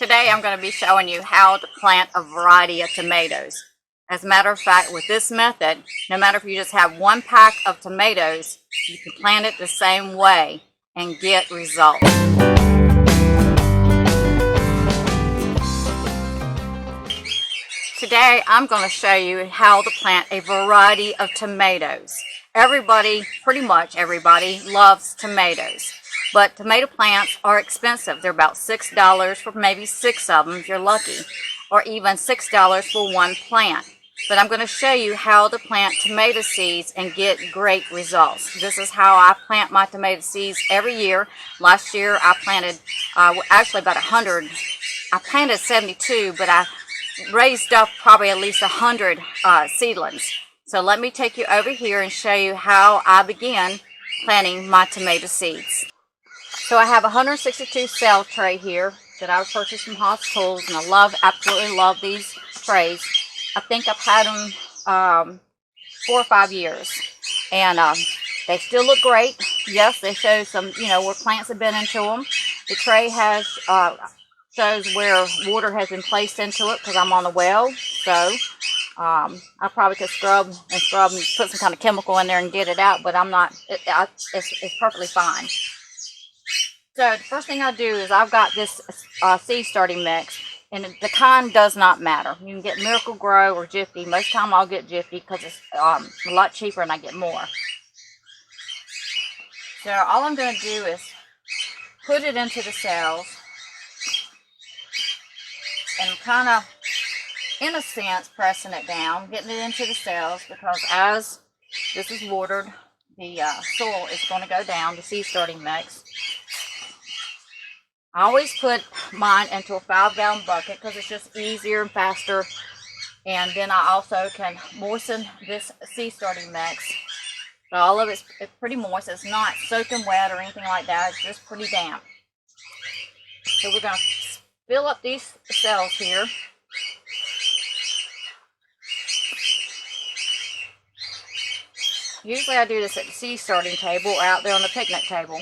Today I'm going to be showing you how to plant a variety of tomatoes. As a matter of fact, with this method, no matter if you just have one pack of tomatoes, you can plant it the same way and get results. Today I'm going to show you how to plant a variety of tomatoes. Everybody, pretty much everybody, loves tomatoes. But tomato plants are expensive. They're about $6 for maybe 6 of them if you're lucky, or even $6 for one plant. But I'm going to show you how to plant tomato seeds and get great results. This is how I plant my tomato seeds every year. Last year I planted actually about 100. I planted 72, but I raised up probably at least 100 seedlings. So let me take you over here and show you how I began planting my tomato seeds. So I have a 162 cell tray here that I purchased from Haas Tools, and I absolutely love these trays. I think I've had them 4 or 5 years, and they still look great. Yes, they show some, where plants have been into them. The tray has shows where water has been placed into it because I'm on the well, so I probably could scrub and put some kind of chemical in there and get it out, but I'm not. It's perfectly fine. So the first thing I do is I've got this seed starting mix, and the kind does not matter. You can get Miracle Grow or Jiffy. Most of the time I'll get Jiffy because it's a lot cheaper and I get more. So all I'm going to do is put it into the cells and kind of, in a sense, pressing it down, getting it into the cells, because as this is watered, the soil is going to go down, the seed starting mix. I always put mine into a 5-gallon bucket because it's just easier and faster. And then I also can moisten this seed starting mix. So all of it's pretty moist. It's not soaking wet or anything like that. It's just pretty damp. So we're going to fill up these cells here. Usually I do this at the seed starting table or out there on the picnic table.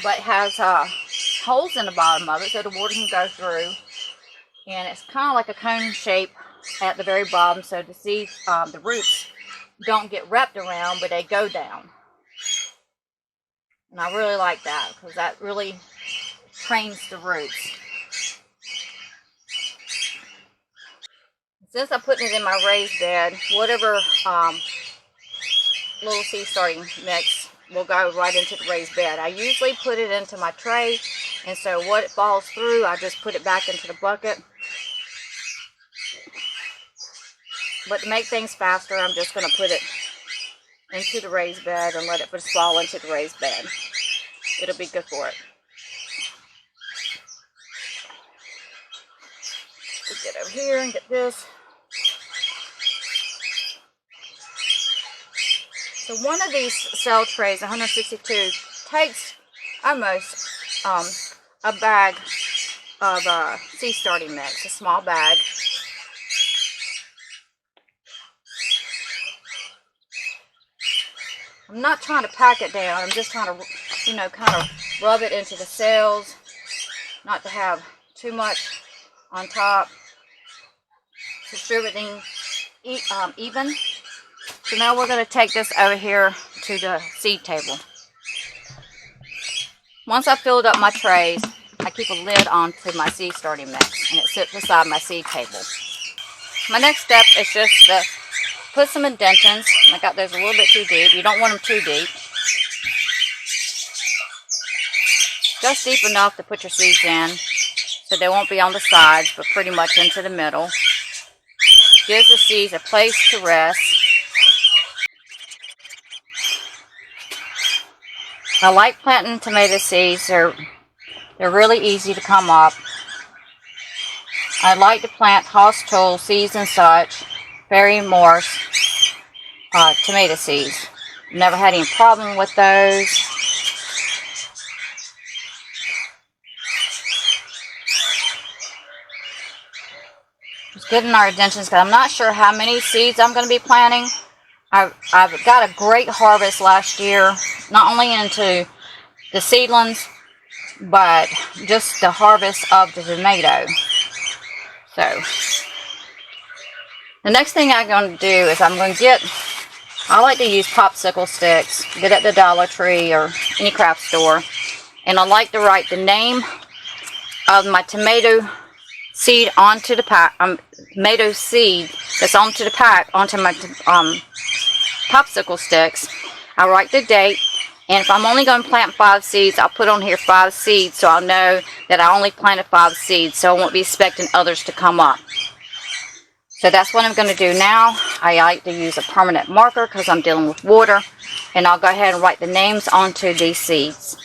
But it has holes in the bottom of it so the water can go through, and it's kind of like a cone shape at the very bottom, so the seeds, the roots don't get wrapped around, but they go down. And I really like that because that really trains the roots. Since I'm putting it in my raised bed, whatever little seed starting mix will go right into the raised bed. I usually put it into my tray, and so what it falls through, I just put it back into the bucket. But to make things faster, I'm just going to put it into the raised bed and let it just fall into the raised bed. It'll be good for it. Let's get over here and get this. So one of these cell trays, 162, takes almost a bag of seed starting mix, a small bag. I'm not trying to pack it down. I'm just trying to, kind of rub it into the cells, not to have too much on top. Distributing even. So now we're going to take this over here to the seed table. Once I've filled up my trays, I keep a lid onto my seed starting mix, and it sits beside my seed table. My next step is just to put some indentions. I got those a little bit too deep. You don't want them too deep. Just deep enough to put your seeds in, so they won't be on the sides, but pretty much into the middle. Gives the seeds a place to rest. I like planting tomato seeds. They're really easy to come up. I like to plant Haas Tools seeds and such, Fairy Morse tomato seeds. Never had any problem with those. Just getting our indentions because I'm not sure how many seeds I'm going to be planting. I've got a great harvest last year, not only into the seedlings, but just the harvest of the tomato. So the next thing I'm going to do is I like to use popsicle sticks, get at the Dollar Tree or any craft store, and I like to write the name of my tomato seed onto the pack, tomato seed that's onto the pack, onto my popsicle sticks. I write the date, and if I'm only going to plant 5 seeds, I'll put on here 5 seeds, so I'll know that I only planted 5 seeds, so I won't be expecting others to come up. So that's what I'm going to do now. I like to use a permanent marker because I'm dealing with water, and I'll go ahead and write the names onto these seeds,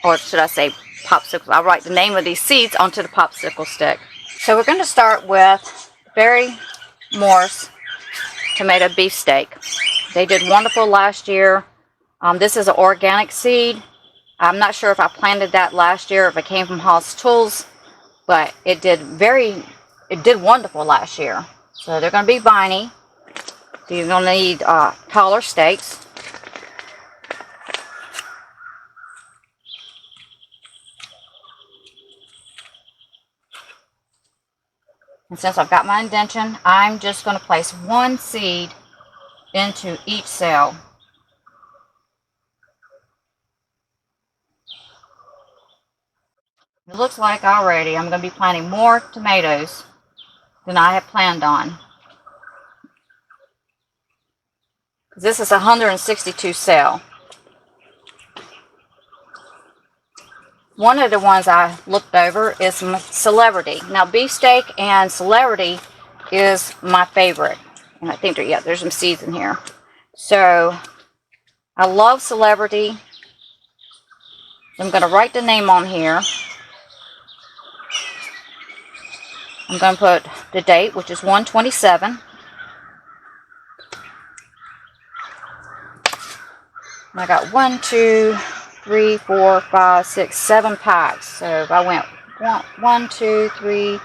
or should I say popsicles. I'll write the name of these seeds onto the popsicle stick. So we're going to start with Barry Morse tomato beefsteak. They did wonderful last year. This is an organic seed. I'm not sure if I planted that last year, if it came from Hall's Tools, but it did wonderful last year. So they're going to be viney. So you're going to need taller stakes. And since I've got my indention, I'm just going to place 1 seed into each cell. It looks like already I'm going to be planting more tomatoes than I have planned on. This is a 162 cell. One of the ones I looked over is Celebrity. Now, beefsteak and Celebrity is my favorite. And I think there's some seeds in here. So, I love Celebrity. I'm going to write the name on here. I'm going to put the date, which is 1/27. I got 1, 2, 3, 4, 5, 6, 7 packs. So if I went 1, 2, 3,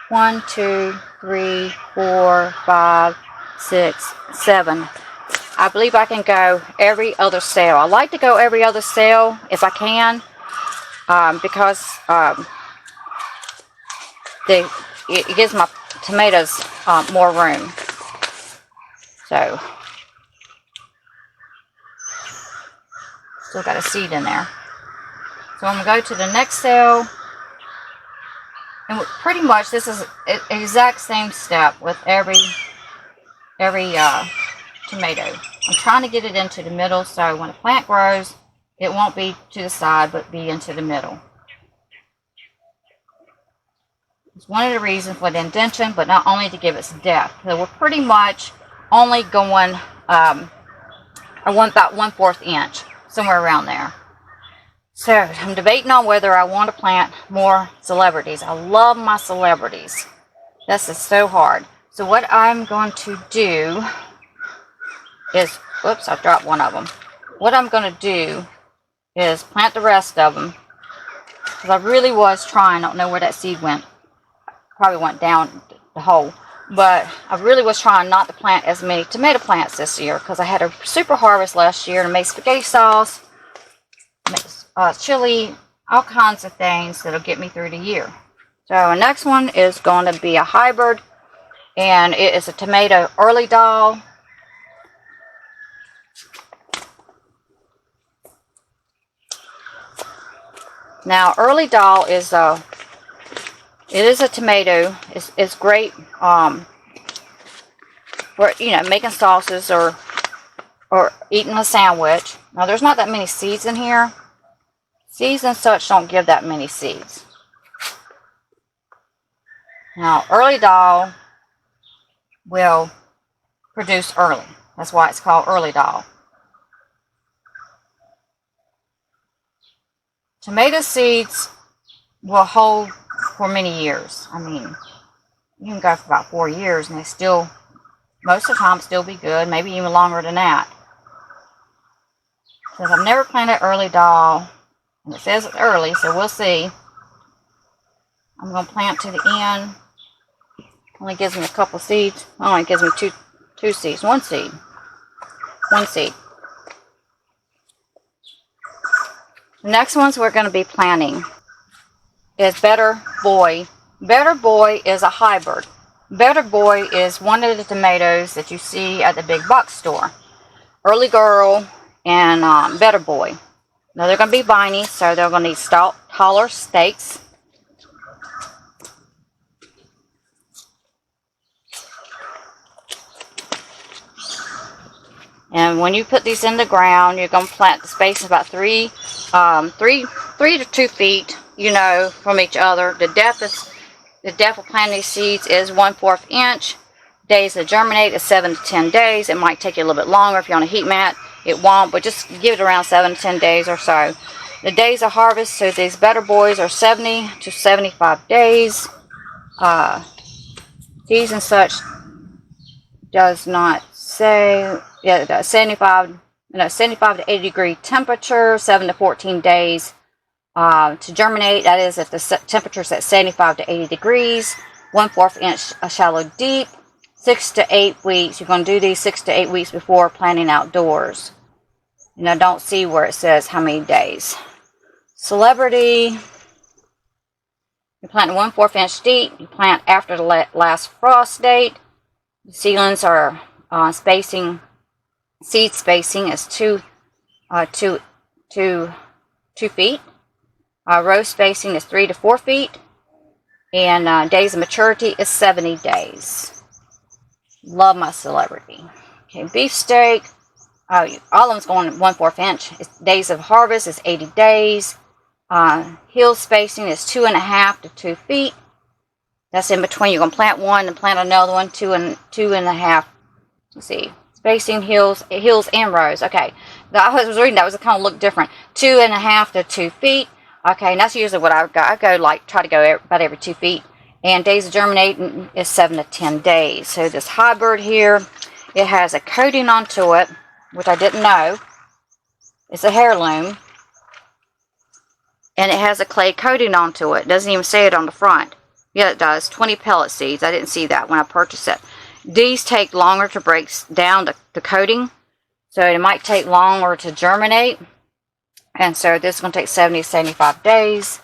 1, 2, 3, 4, 5, 6, 7. I believe I can go every other cell. I like to go every other cell if I can, because it gives my tomatoes more room. So still got a seed in there. So I'm going to go to the next cell, and pretty much this is an exact same step with every tomato. I'm trying to get it into the middle, so when a plant grows, it won't be to the side, but be into the middle. It's one of the reasons for the indention, but not only to give it depth. So we're pretty much only going about 1/4 inch, somewhere around there. So I'm debating on whether I want to plant more Celebrities. I love my Celebrities. This is so hard. So what I'm going to do is, whoops, I dropped one of them. What I'm going to do is plant the rest of them, because I really was trying. I don't know where that seed went. Probably went down the hole. But I really was trying not to plant as many tomato plants this year, because I had a super harvest last year and I made spaghetti sauce, chili, all kinds of things that'll get me through the year. So the next one is going to be a hybrid, and it is a tomato early doll. Now, early doll is a tomato. It's great for making sauces or eating a sandwich. Now, there's not that many seeds in here. Seeds and such don't give that many seeds. Now, early doll will produce early. That's why it's called early doll. Tomato seeds will hold for many years. I mean, you can go for about 4 years and they still, most of the time, still be good. Maybe even longer than that. Because I've never planted early doll, and it says it's early, so we'll see. I'm going to plant to the end. Only gives me a couple seeds. Only gives me two seeds. One seed. The next ones we're going to be planting is Better Boy. Better Boy is a hybrid. Better Boy is one of the tomatoes that you see at the big box store. Early Girl and Better Boy. Now they're going to be viney, so they're going to need taller stakes. And when you put these in the ground, you're going to plant the space about 3 to 2 feet, from each other. The depth of planting these seeds is 1/4 inch. Days to germinate is 7 to 10 days. It might take you a little bit longer if you're on a heat mat. It won't, but just give it around 7 to 10 days or so. The days of harvest, so these Better Boys are 70 to 75 days. Seeds and such does not say. Yeah, it does. 75 to 80 degree temperature, 7 to 14 days to germinate. That is if the temperature is at 75 to 80 degrees. 1/4 inch shallow deep. 6 to 8 weeks. You're going to do these 6 to 8 weeks before planting outdoors. And I don't see where it says how many days. Celebrity. You plant 1/4 inch deep. You plant after the last frost date. The seedlings are seed spacing is 2 feet. Row spacing is 3 to 4 feet. And days of maturity is 70 days. Love my celebrity. Okay, beefsteak. All of them's going 1/4 inch. Days of harvest is 80 days. Hill spacing is 2.5 to 2 feet. That's in between. You're going to plant one and plant another one, 2.5. Let's see. Spacing hills and rows. Okay. I was reading that was kind of look different. 2.5 to 2 feet. Okay, and that's usually what I go. I go try to go about every 2 feet. And days of germinating is 7 to 10 days. So this hybrid here, it has a coating onto it, which I didn't know. It's a heirloom. And it has a clay coating onto it. It doesn't even say it on the front. Yeah, it does. 20 pellet seeds. I didn't see that when I purchased it. These take longer to break down the coating. So it might take longer to germinate. And so this is going to take 70 to 75 days.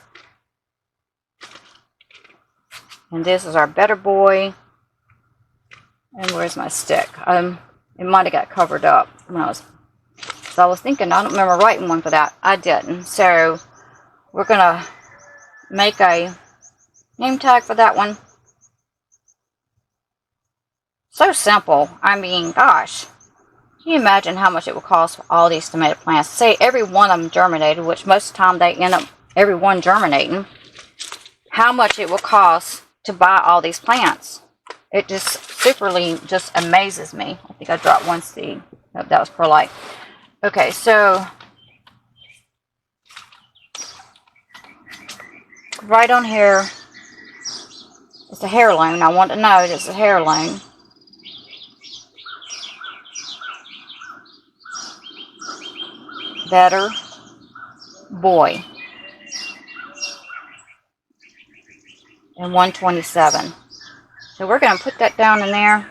And this is our Better Boy. And where's my stick? It might have got covered up when I was thinking, I don't remember writing one for that. I didn't. So we're going to make a name tag for that one. So simple. I mean, gosh. Can you imagine how much it would cost for all these tomato plants? Say every one of them germinated, which most of the time they end up every one germinating. How much it will cost to buy all these plants. It just superly just amazes me. I think I dropped one seed. Nope, that was perlite. Okay, so right on here, it's a heirloom. I want to know it's a heirloom. Better Boy. And 127. So we're going to put that down in there.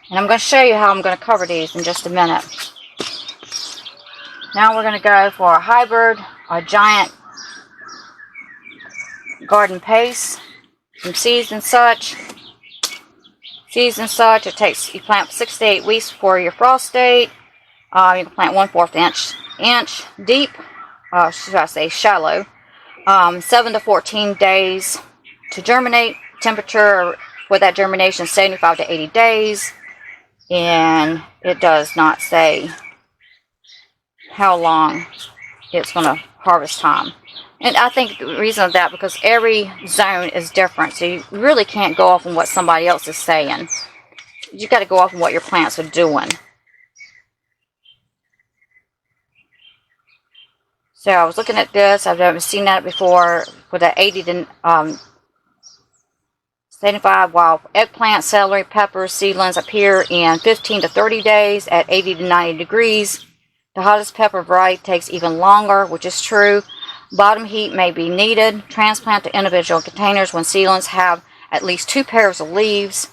And I'm going to show you how I'm going to cover these in just a minute. Now we're going to go for a hybrid, a giant garden paste, some seeds and such. Seeds and such, you plant 6 to 8 weeks before your frost date. You can plant 1/4 inch deep, should I say shallow. 7 to 14 days to germinate. Temperature for that germination 75 to 80 days. And it does not say how long it's going to harvest time. And I think the reason of that, because every zone is different. So you really can't go off on what somebody else is saying. You got to go off on what your plants are doing. So I was looking at this. I've never seen that before. For the 80 to 75, while eggplant, celery, peppers, seedlings appear in 15 to 30 days at 80 to 90 degrees. The hottest pepper variety takes even longer, which is true. Bottom heat may be needed. Transplant to individual containers when seedlings have at least 2 pairs of leaves.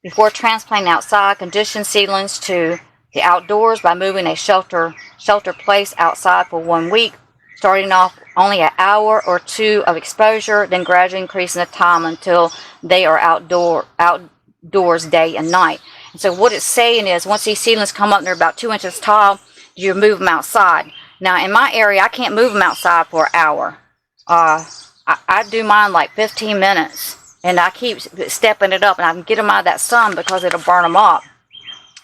Before transplanting outside, condition seedlings to the outdoors by moving a shelter place outside for 1 week, starting off only an hour or two of exposure, then gradually increasing the time until they are outdoors day and night. And so what it's saying is, once these seedlings come up and they're about 2 inches tall, you move them outside. Now in my area, I can't move them outside for an hour. I do mine like 15 minutes, and I keep stepping it up, and I can get them out of that sun because it'll burn them up.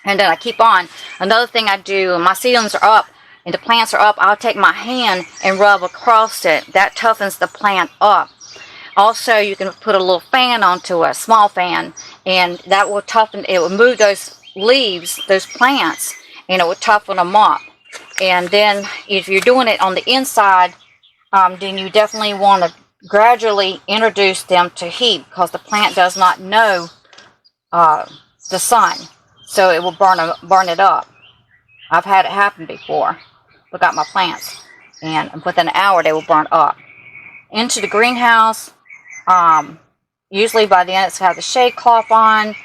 And then I keep on. Another thing I do, when my seedlings are up and the plants are up, I'll take my hand and rub across it. That toughens the plant up. Also, you can put a little fan onto a small fan, and that will toughen, it will move those leaves, those plants, and it will toughen them up. And then if you're doing it on the inside, then you definitely want to gradually introduce them to heat, because the plant does not know the sun, so it will burn it up. I've had it happen before. Look at my plants, and within an hour they will burn up. Into the greenhouse, usually by then it's got the shade cloth on.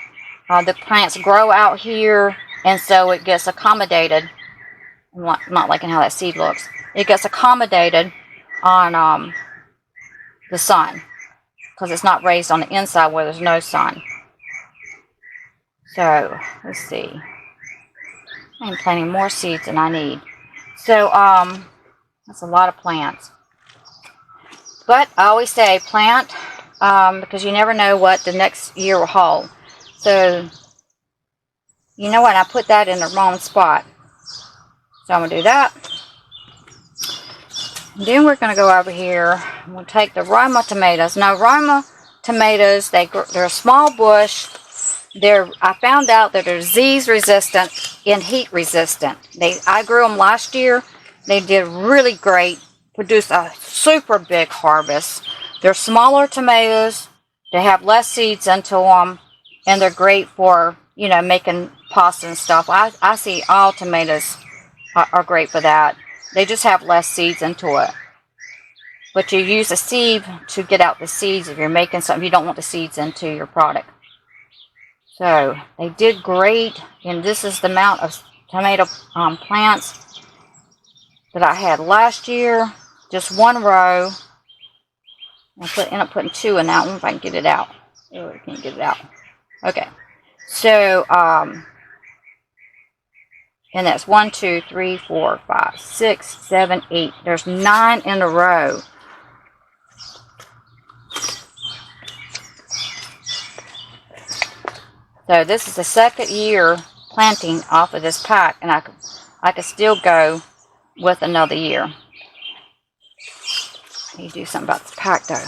The plants grow out here, and so it gets accommodated. I'm not liking how that seed looks. It gets accommodated on the sun, because it's not raised on the inside where there's no sun. So let's see, I'm planting more seeds than I need. So that's a lot of plants, but I always say plant, because you never know what the next year will hold. So you know what, I put that in the wrong spot, so I'm gonna do that. Then we're going to go over here. We'll take the Roma tomatoes. Now, Roma tomatoes, they're a small bush. I found out that they're disease resistant and heat resistant. I grew them last year. They did really great. Produced a super big harvest. They're smaller tomatoes. They have less seeds into them, and they're great for, you know, making pasta and stuff. I see all tomatoes are great for that. They just have less seeds into it. But you use a sieve to get out the seeds if you're making something. You don't want the seeds into your product. So they did great. And this is the amount of tomato plants that I had last year. Just one row. I end up putting two in that one if I can get it out. Oh, I can't get it out. Okay. So, and that's 1, 2, 3, 4, 5, 6, 7, 8. There's 9 in a row. So this is the second year planting off of this pack, and I could still go with another year. I need to do something about this pack though.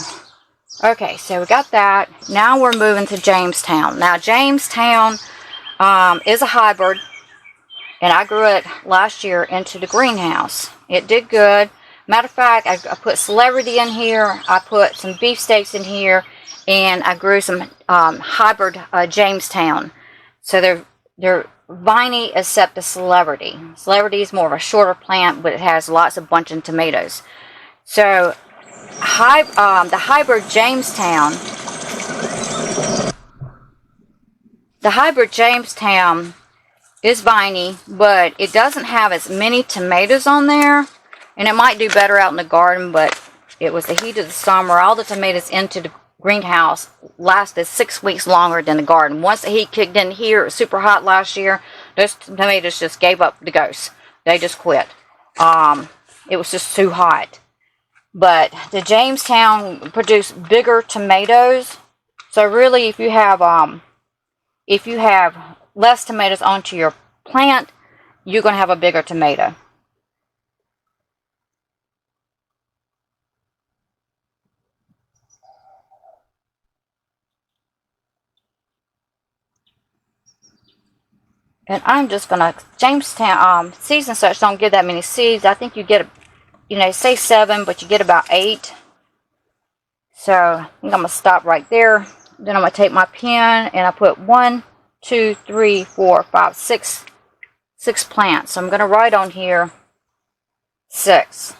Okay, so we got that. Now we're moving to Jamestown. Now Jamestown is a hybrid. And I grew it last year into the greenhouse. It did good. Matter of fact, I put celebrity in here. I put some beefsteaks in here. And I grew some hybrid Jamestown. So they're viney except the celebrity. Celebrity is more of a shorter plant, but it has lots of bunching tomatoes. So the hybrid Jamestown is viney, but it doesn't have as many tomatoes on there, and it might do better out in the garden, but it was the heat of the summer. All the tomatoes into the greenhouse lasted 6 weeks longer than the garden. Once the heat kicked in here, it was super hot last year, those tomatoes just gave up the ghost. They just quit. It was just too hot. But the Jamestown produced bigger tomatoes. So really, if you have less tomatoes onto your plant, you're going to have a bigger tomato. And I'm just going to, Jamestown, seeds and such don't give that many seeds. I think you get, say 7, but you get about 8. So I think I'm going to stop right there. Then I'm going to take my pen and I put 1, 2, 3, 4, 5, 6 plants. So I'm going to write on here 6.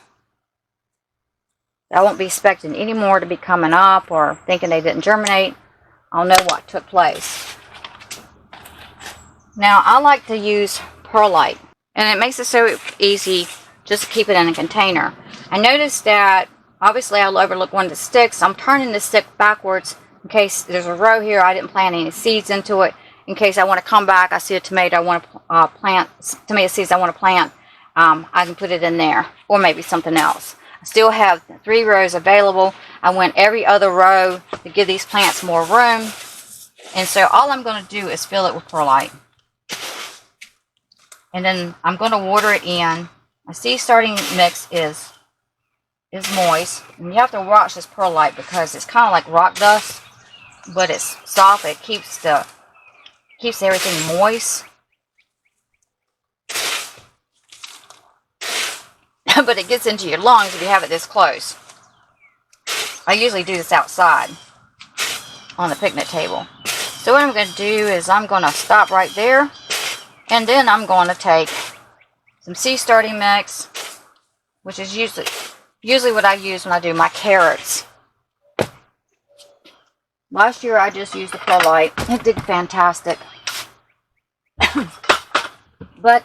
I won't be expecting any more to be coming up or thinking they didn't germinate. I'll know what took place. Now I like to use perlite. And it makes it so easy just to keep it in a container. I noticed that obviously I'll overlook one of the sticks. I'm turning the stick backwards in case there's a row here. I didn't plant any seeds into it. In case I want to come back, I see a tomato I want to plant, tomato seeds I want to plant, I can put it in there, or maybe something else. I still have 3 rows available. I went every other row to give these plants more room. And so all I'm going to do is fill it with perlite. And then I'm going to water it in. My seed starting mix is moist. And you have to watch this perlite because it's kind of like rock dust, but it's soft. It keeps everything moist. But it gets into your lungs if you have it this close. I usually do this outside on the picnic table. So what I'm going to do is I'm going to stop right there. And then I'm going to take some seed starting mix, which is usually what I use when I do my carrots. Last year I just used the perlite. It did fantastic. But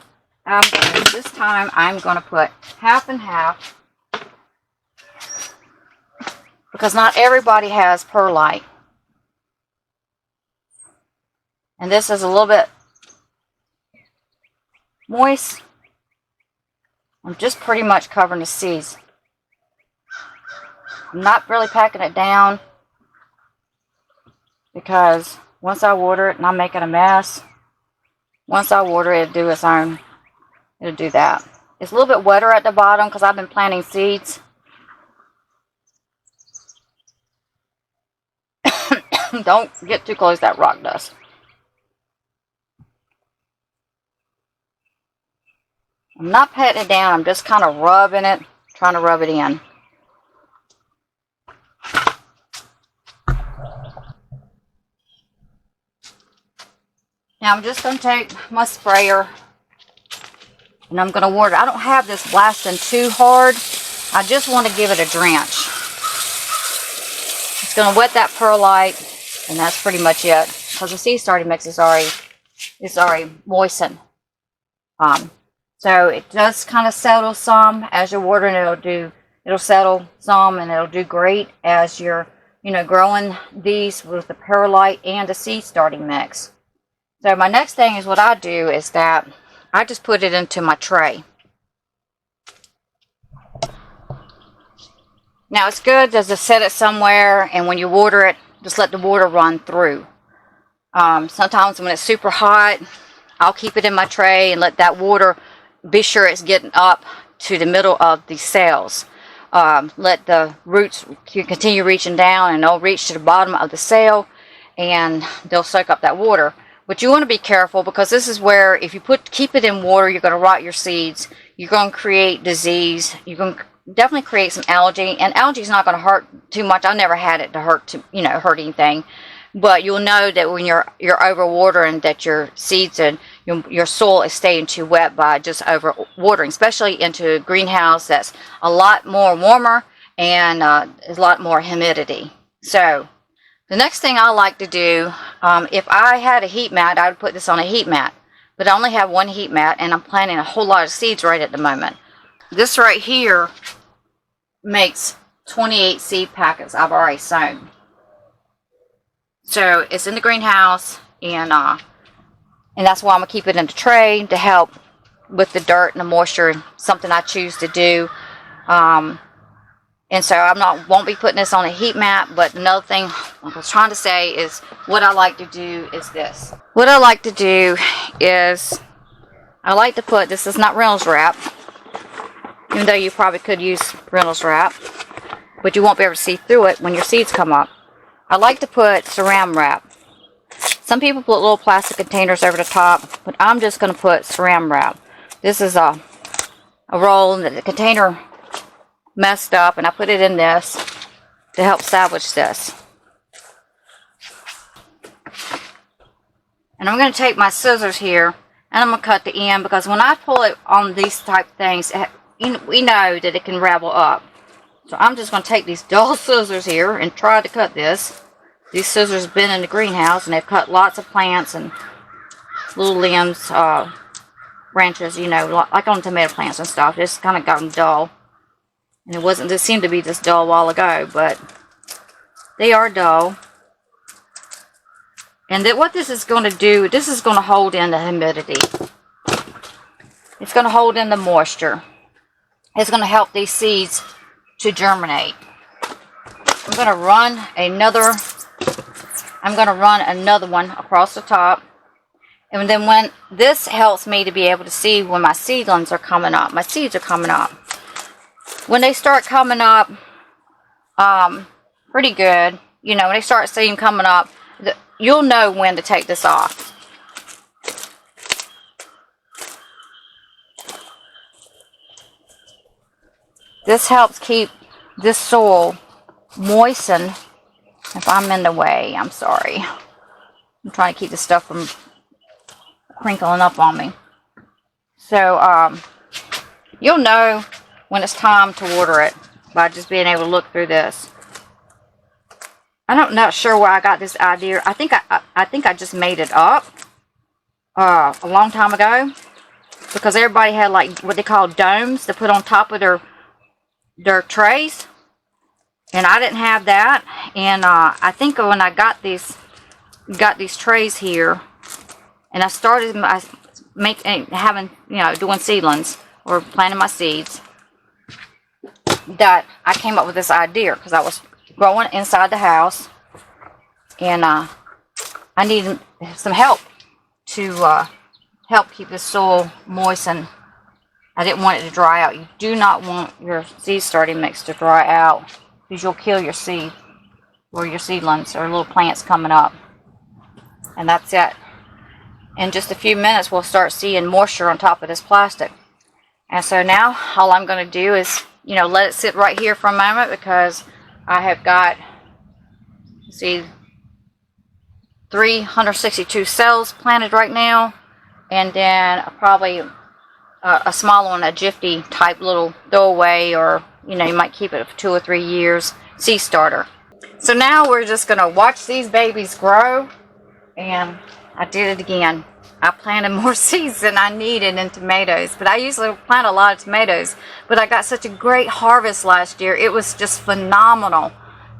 this time I'm going to put half and half, because not everybody has perlite. And this is a little bit moist. I'm just pretty much covering the seeds. I'm not really packing it down, because once I water it and I'm making a mess, once I water it, it'll do its own. It'll do that. It's a little bit wetter at the bottom because I've been planting seeds. Don't get too close to that rock dust. I'm not patting it down. I'm just kind of rubbing it, trying to rub it in. Now I'm just going to take my sprayer and I'm going to water. I don't have this blasting too hard. I just want to give it a drench. It's going to wet that perlite, and that's pretty much it. Because the seed starting mix is already moistened. So it does kind of settle some as you're watering. It'll settle some, and it'll do great as you're growing these with the perlite and the seed starting mix. So my next thing is what I do is that I just put it into my tray. Now it's good just to set it somewhere, and when you water it, just let the water run through. Sometimes when it's super hot, I'll keep it in my tray and let that water, be sure it's getting up to the middle of the cells. Let the roots continue reaching down, and they'll reach to the bottom of the cell, and they'll soak up that water. But you want to be careful, because this is where if you keep it in water, you're going to rot your seeds. You're going to create disease. You're going to definitely create some algae, and algae is not going to hurt too much. I never had it to hurt anything. But you'll know that when you're overwatering, that your seeds and your soil is staying too wet by just overwatering, especially into a greenhouse that's a lot more warmer and a lot more humidity. So the next thing I like to do, if I had a heat mat, I would put this on a heat mat. But I only have one heat mat, and I'm planting a whole lot of seeds right at the moment. This right here makes 28 seed packets I've already sown. So it's in the greenhouse, and that's why I'm going to keep it in the tray to help with the dirt and the moisture, something I choose to do. And so won't be putting this on a heat mat. But another thing I was trying to say is what I like to do is this. What I like to do is I like to put, this is not Reynolds wrap, even though you probably could use Reynolds wrap, but you won't be able to see through it when your seeds come up. I like to put saran wrap. Some people put little plastic containers over the top, but I'm just going to put saran wrap. This is a roll that the container messed up, and I put it in this to help salvage this. And I'm going to take my scissors here, and I'm going to cut the end, because when I pull it on these type of things, we know that it can ravel up. So I'm just going to take these dull scissors here and try to cut this. These scissors have been in the greenhouse, and they've cut lots of plants and little limbs branches, you know, like on tomato plants and stuff. It's kind of gotten dull. And it seemed to be this dull a while ago, but they are dull. And what this is going to do, this is going to hold in the humidity. It's going to hold in the moisture. It's going to help these seeds to germinate. I'm going to run another one across the top. And then when this helps me to be able to see when my seedlings are coming up. My seeds are coming up. When they start coming up pretty good, you know, when they start seeing coming up, you'll know when to take this off. This helps keep this soil moistened. If I'm in the way, I'm sorry. I'm trying to keep this stuff from crinkling up on me. So, you'll know when it's time to water it by just being able to look through this. I'm not sure where I got this idea. I think I just made it up a long time ago, because everybody had like what they call domes to put on top of their trays, and I didn't have that. And I think when I got these trays here, and I started doing seedlings or planting my seeds, that I came up with this idea because I was growing inside the house, and I needed some help to help keep the soil moistened. I didn't want it to dry out. You do not want your seed starting mix to dry out, because you'll kill your seed or your seedlings or little plants coming up. And that's it. In just a few minutes, we'll start seeing moisture on top of this plastic. And so now all I'm going to do is, you know, let it sit right here for a moment, because I have got, see, 362 cells planted right now, and then probably a small one, a Jiffy type little throwaway, or, you know, you might keep it for 2 or 3 years, seed starter. So now we're just going to watch these babies grow, and I did it again. I planted more seeds than I needed in tomatoes, but I usually plant a lot of tomatoes, but I got such a great harvest last year. It was just phenomenal.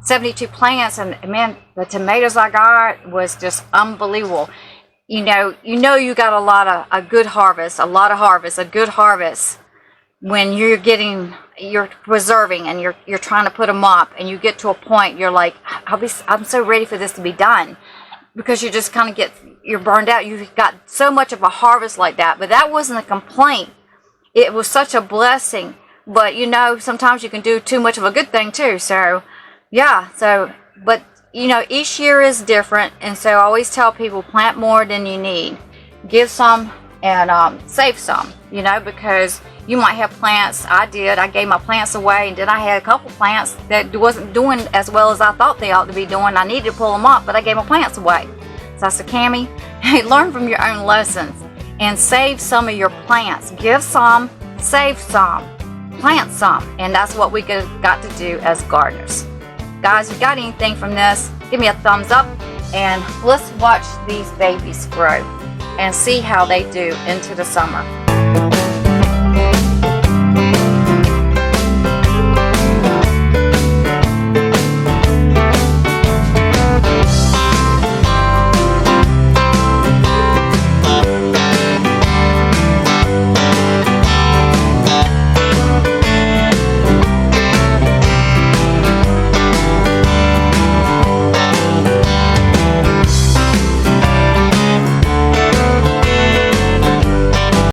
72 plants, and man, the tomatoes I got was just unbelievable. You know you got a good harvest, a good harvest when you're preserving and you're trying to put them up, and you get to a point you're like, I'm so ready for this to be done, because you just kind of you're burned out. You've got so much of a harvest like that. But that wasn't a complaint. It was such a blessing. But you know, sometimes you can do too much of a good thing too. So yeah, but you know, each year is different, and so I always tell people, plant more than you need. Give some and save some, you know, because you might have plants. I gave my plants away, and then I had a couple plants that wasn't doing as well as I thought they ought to be doing. I needed to pull them up, but I gave my plants away. So I said, Cammie, hey, learn from your own lessons and save some of your plants. Give some, save some, plant some, and that's what we got to do as gardeners. Guys, if you got anything from this, give me a thumbs up, and let's watch these babies grow and see how they do into the summer.